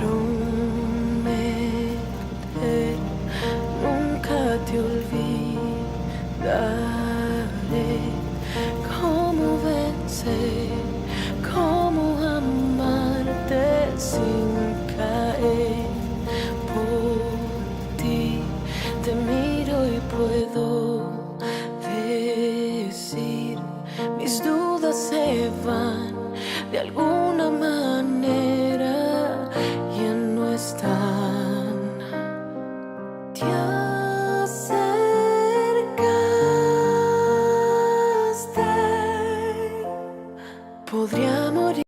prometer, nunca te olvidaré. Cómo vencer, cómo amarte sin caer. Por ti te miro y puedo decir, mis dudas se van de alguna manera, ya no están. Te acercaste, podría morir.